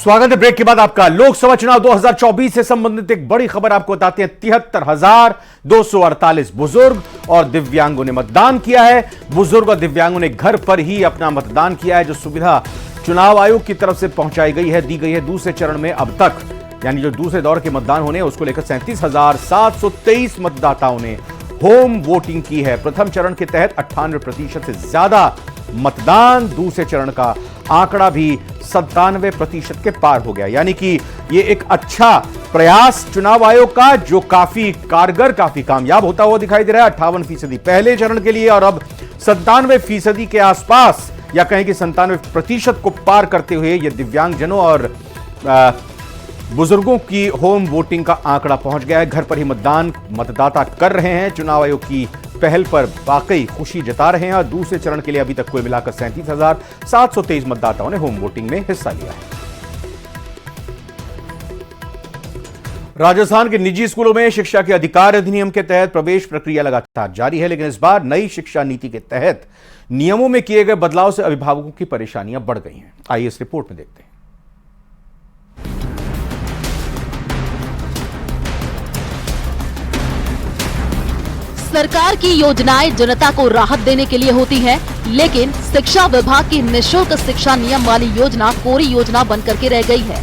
स्वागत है। ब्रेक के बाद आपका लोकसभा चुनाव 2024 से संबंधित एक बड़ी खबर आपको बताते हैं। 73,248 बुजुर्ग और दिव्यांगों ने मतदान किया है। बुजुर्ग और दिव्यांगों ने घर पर ही अपना मतदान किया है। जो सुविधा चुनाव आयोग की तरफ से पहुंचाई गई है, दी गई है दूसरे चरण में अब तक, यानी जो दूसरे दौर के मतदान होने उसको लेकर 37,723 मतदाताओं ने होम वोटिंग की है। प्रथम चरण के तहत 98% से ज्यादा मतदान, दूसरे चरण का आंकड़ा भी 97% के पार हो गया। यानी कि यह एक अच्छा प्रयास चुनाव आयोग का, जो काफी कारगर, काफी कामयाब होता हुआ दिखाई दे रहा है। 58% पहले चरण के लिए और अब 97% के आसपास, या कहें कि 97% को पार करते हुए यह दिव्यांगजनों और बुजुर्गों की होम वोटिंग का आंकड़ा पहुंच गया है। घर पर ही मतदाता कर रहे हैं। चुनाव आयोग की पहल पर वाकई खुशी जता रहे हैं और दूसरे चरण के लिए अभी तक कुल मिलाकर 37,723 मतदाताओं ने होम वोटिंग में हिस्सा लिया है। राजस्थान के निजी स्कूलों में शिक्षा के अधिकार अधिनियम के तहत प्रवेश प्रक्रिया लगातार जारी है, लेकिन इस बार नई शिक्षा नीति के तहत नियमों में किए गए बदलाव से अभिभावकों की परेशानियां बढ़ गई हैं। आइए इस रिपोर्ट में देखते हैं। सरकार की योजनाएं जनता को राहत देने के लिए होती हैं, लेकिन शिक्षा विभाग की निःशुल्क शिक्षा नियम वाली योजना कोरी योजना बनकर के रह गई है।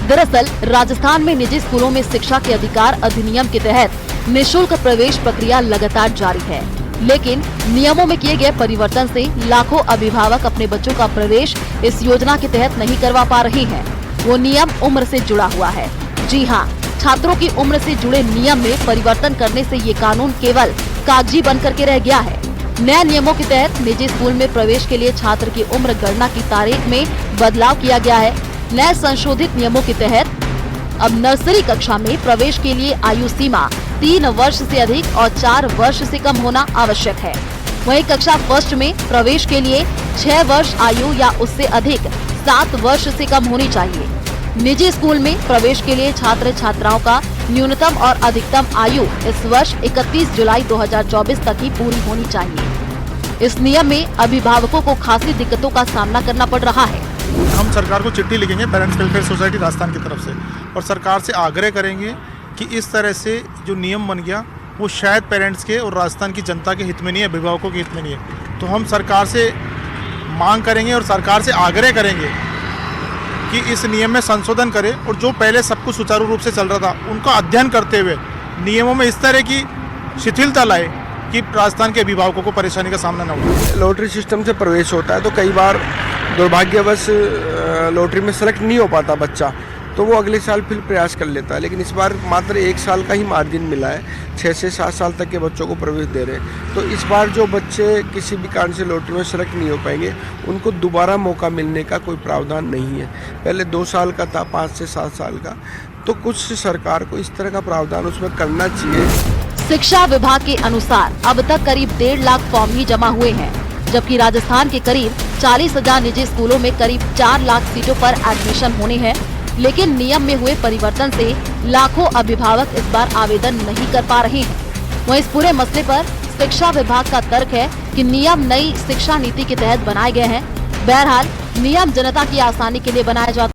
दरअसल राजस्थान में निजी स्कूलों में शिक्षा के अधिकार अधिनियम के तहत निःशुल्क प्रवेश प्रक्रिया लगातार जारी है, लेकिन नियमों में किए गए परिवर्तन से लाखों अभिभावक अपने बच्चों का प्रवेश इस योजना के तहत नहीं करवा पा रहे हैं। वो नियम उम्र से जुड़ा हुआ है। जी हाँ, छात्रों की उम्र से जुड़े नियम में परिवर्तन करने से ये कानून केवल कागजी बन करके रह गया है। नए नियमों के तहत निजी स्कूल में प्रवेश के लिए छात्र की उम्र गणना की तारीख में बदलाव किया गया है। नए संशोधित नियमों के तहत अब नर्सरी कक्षा में प्रवेश के लिए आयु सीमा 3 वर्ष से अधिक और 4 वर्ष से कम होना आवश्यक है। वहीं कक्षा फर्स्ट में प्रवेश के लिए 6 वर्ष आयु या उससे अधिक 7 वर्ष से कम होनी चाहिए। निजी स्कूल में प्रवेश के लिए छात्र छात्राओं का न्यूनतम और अधिकतम आयु इस वर्ष 31 जुलाई 2024 तक ही पूरी होनी चाहिए। इस नियम में अभिभावकों को खासी दिक्कतों का सामना करना पड़ रहा है। हम सरकार को चिट्ठी लिखेंगे पेरेंट्स वेलफेयर सोसाइटी राजस्थान की तरफ से, और सरकार से आग्रह करेंगे कि इस तरह से जो नियम बन गया वो शायद पेरेंट्स के और राजस्थान की जनता के हित में नहीं है, अभिभावकों के हित में नहीं है। तो हम सरकार से मांग करेंगे और सरकार से आग्रह करेंगे कि इस नियम में संशोधन करें और जो पहले सब कुछ सुचारू रूप से चल रहा था उनका अध्ययन करते हुए नियमों में इस तरह की शिथिलता लाए कि राजस्थान के अभिभावकों को परेशानी का सामना न हो। लॉटरी सिस्टम से प्रवेश होता है तो कई बार दुर्भाग्यवश लॉटरी में सेलेक्ट नहीं हो पाता बच्चा, तो वो अगले साल फिर प्रयास कर लेता है। लेकिन इस बार मात्र 1 साल का ही मार्जिन मिला है, 6 से 7 साल तक के बच्चों को प्रवेश दे रहे हैं। तो इस बार जो बच्चे किसी भी कारण से लॉटरी में सेलेक्ट नहीं हो पाएंगे उनको दोबारा मौका मिलने का कोई प्रावधान नहीं है। पहले 2 साल का था, 5 से 7 साल का, तो कुछ सरकार को इस तरह का प्रावधान उसमें करना चाहिए। शिक्षा विभाग के अनुसार अब तक करीब 1.5 लाख फॉर्म ही जमा हुए हैं, जबकि राजस्थान के करीब 40,000 निजी स्कूलों में करीब 4 लाख सीटों पर एडमिशन होने हैं। लेकिन नियम में हुए परिवर्तन से लाखों अभिभावक इस बार आवेदन नहीं कर पा रहे हैं। वहीं इस पूरे मसले पर शिक्षा विभाग का तर्क है कि नियम नई शिक्षा नीति के तहत बनाए गए हैं। बहरहाल नियम जनता की आसानी के लिए बनाया जाता